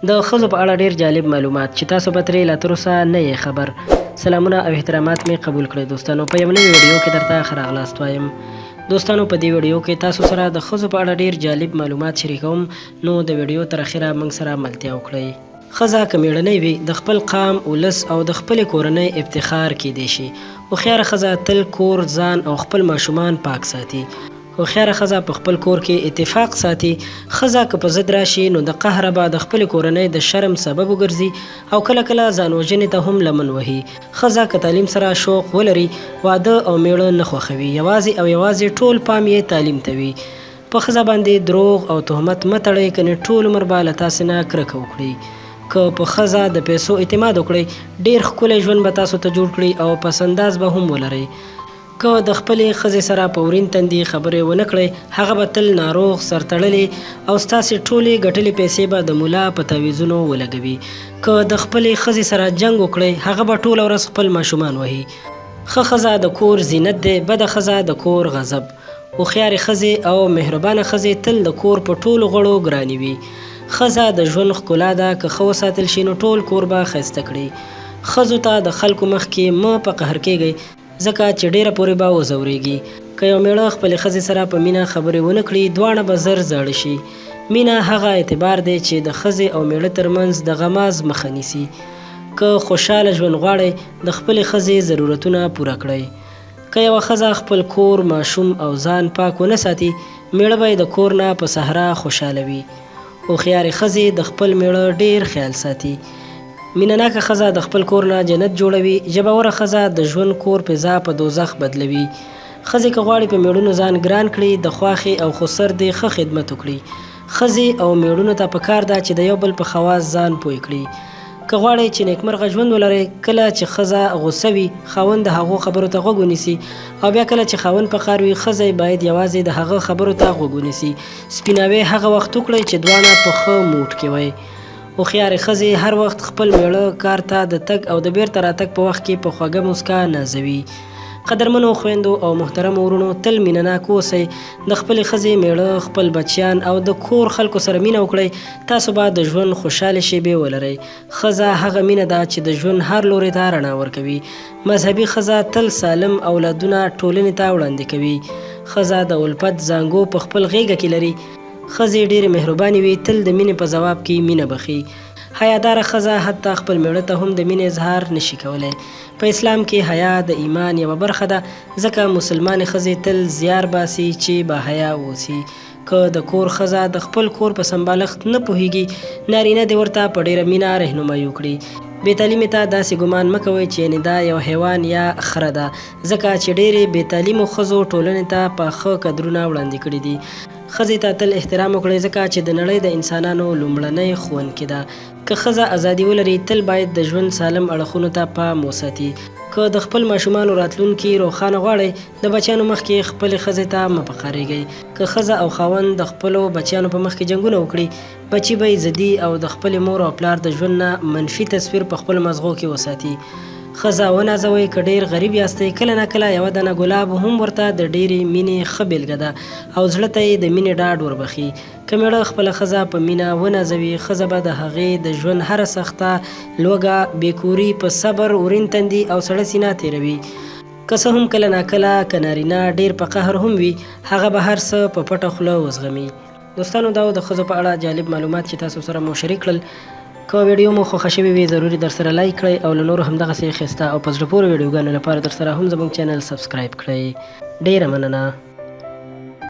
د ښځو په اړه ډیر جالب معلومات چې تاسو به ترې لا تر اوسه نه یې خبر. سلامونه او احترامات مې قبول کړئ دوستانو. په یو نوي ویډیو کې درته ښه راغلاست وایم. دوستانو په دې ویډیو کې تاسو سره د ښځو په اړه ډیر جالب معلومات شریکوم، نو د ویډیو تر اخره موږ سره ملتیا وکړئ. ښځه که میړنۍ وي د خپل قام، ولس او د خپلې کورنۍ افتخار کیدی شي. هوښیاره ښځه تل کور، ځان او خپل ماشومان پاک ساتي. هوښیاره ښځه په خپل کور کې اتفاق ساتي. ښځه که په ضد راشي نو د قهره به د خپلې کورنۍ د شرم سبب وګرځي او کله کله ځان وژنې ته هم لمن وهي. ښځه که تعلیم سره شوق ولري، واده او میړه نه خوښوي. یوازې ټول پام یې تعلیم ته وي. په ښځه باندې دروغ او تهمت مه تړئ، کنې ټول عمر به له تاسې نه کرکه وکړي. که په ښځه د پیسو اعتماد وکړئ، ډیر ښکلی ژوند به تاسو ته جوړ کړي او پس انداز به هم ولرئ. که د خپلې ښځې سره په ورین تندي خبرې ونه کړئ، هغه به تل ناروغ، سرتړلې او ستاسې ټولې ګټلې پیسې به د ملا په تعویذونو ولګوي. که د خپلې ښځې سره جنګ وکړئ، هغه به ټوله ورځ خپل ماشومان وهي. ښه ښځه د کور زینت دی، بده ښځه د کور غضب. هوښیارې ښځې او مهربانه ښځې تل د کور په ټولو غړو ګرانې وي. ښځه د ژوند ښکلا ده، که ښه وساتل شي نو ټول کور به ښایسته کړي. ښځو ته د خلکو مخ کې مه په قهر کیږئ، ځکه چې ډیره پورې به وځورېږي. که یو میړه خپلې ښځې سره په مینه خبرې ونه کړي، دواړه به زر زاړه شي. مینه هغه اعتبار دی چې د ښځې او میړه ترمنځ د غماز مخه نیسي. که خوشحاله ژوند غواړئ، د خپلې ښځې ضرورتونه پوره کړئ. که یوه ښځه خپل کور، ماشوم او ځان پاک ونه ساتي، میړه به یې د کور نه په صحرا خوشحاله وي. هوښیارې ښځې د خپل میړه ډیر خیال ساتي. مینه ناکه ښځه د خپل کور نه جنت جوړوي. ژبوره ښځه د ژوند کور فضا په دوزخ بدلوي. ښځې که غواړي په میړونو ځان ګران کړي، د خواښې او خسر دې ښه خدمت وکړي. ښځې او میړونو ته پکار ده چې د یو بل په خواص ځان پوه کړي. که غواړئ چې نیکمرغه ژوند ولرئ، کله چې ښځه غوسه وي، خاوند د هغو خبرو ته غوږ ونیسي، او بیا کله چې خاوند په قهر وي، ښځه باید یوازې د هغه خبرو ته غوږ ونیسي. سپیناوی هغه وخت وکړئ چې دواړه په ښه موډ کې وئ. هوښیارې ښځې هر وخت خپل میړه کار ته د تګ او د بیرته راتګ په وخت کې په خوږه موسکا نازوي. قدرمنو خویندو او محترمو ورونو، تل مینه ناک اوسئ. د خپلې ښځې، میړه، خپل بچیان او د کور خلکو سره مینه وکړئ. تاسو به د ژوند خوشحاله شیبې ولرئ. ښځه هغه مینه ده چې د ژوند هر لوري ته رڼا ورکوي. مذهبي ښځه تل سالم اولادونه ټولنې ته وړاندې کوي. ښځه د الفت زانګو په خپل غیږه کې لري. ښځې ډېرې مهربانې وي، تل د مینې په ځواب کې مینه بخي. حیاداره ښځه حتی خپل میړه ته هم د مینې اظهار نشي کولی. په اسلام کې حیا د ایمان یوه برخه ده، ځکه مسلمانې ښځې تل زیار باسي چې با حیا اوسي. که د کور ښځه د خپل کور په سمبالښت نه پوهیږي، نارینه دې ورته په ډیره مینه رهنمایي وکړي. بې تعلیمې ته داسې ګمان مه کوئ چې یعنې دا یو حیوان یا خره ده، ځکه چې ډیرې بې تعلیمو ښځو ټولنې ته پاخه قدرونه وړاندې کړي دي. ښځې ته تل احترام وکړئ، ځکه چې د نړۍ د انسانانو لومړنۍ ښوونکې ده. که ښځه ازادي ولري، تل باید د ژوند سالم اړخونو ته پام وساتي. که د خپل ماشومانو راتلونکي روښانه غواړئ، د بچیانو مخکې خپلې ښځې ته مه پقارېږئ. که ښځه او خاوند د خپلو بچیانو په مخ کې جنګونه وکړي، بچي به ضدي او د خپلې مور او پلار د ژوند نه منفي تصویر په خپل مزغو کې وساتي. ښځه ونازوئ. که ډیر غریب یاستئ، کله نه کله یوه دانه ګلاب هم ورته د ډیرې مینې ښه بیلګه ده او زړه ته یې د مینې ډاډ وربخي. که میړه خپله ښځه په مینه ونازوي، ښځه به د هغې د ژوند هره سخته، لوږه، بېکوري په صبر، ورین تندي او سړه سینه تېروي. که څه هم کله ناکله که نارینه ډیر په قهر هم وي، هغه به هر څه په پټه خوله وزغمي. دوستانو، دا د ښځو په اړه جالب معلومات چې تاسو سره مو شریک کړل. که ویډیو مو خوښه شوې وي، ضروري درسره لایک کړئ او له نورو همدغسې ښایسته او په زړه پورې ویډیوګانو لپاره درسره هم زموږ چینل سبسکرایب کړئ. ډیره مننه.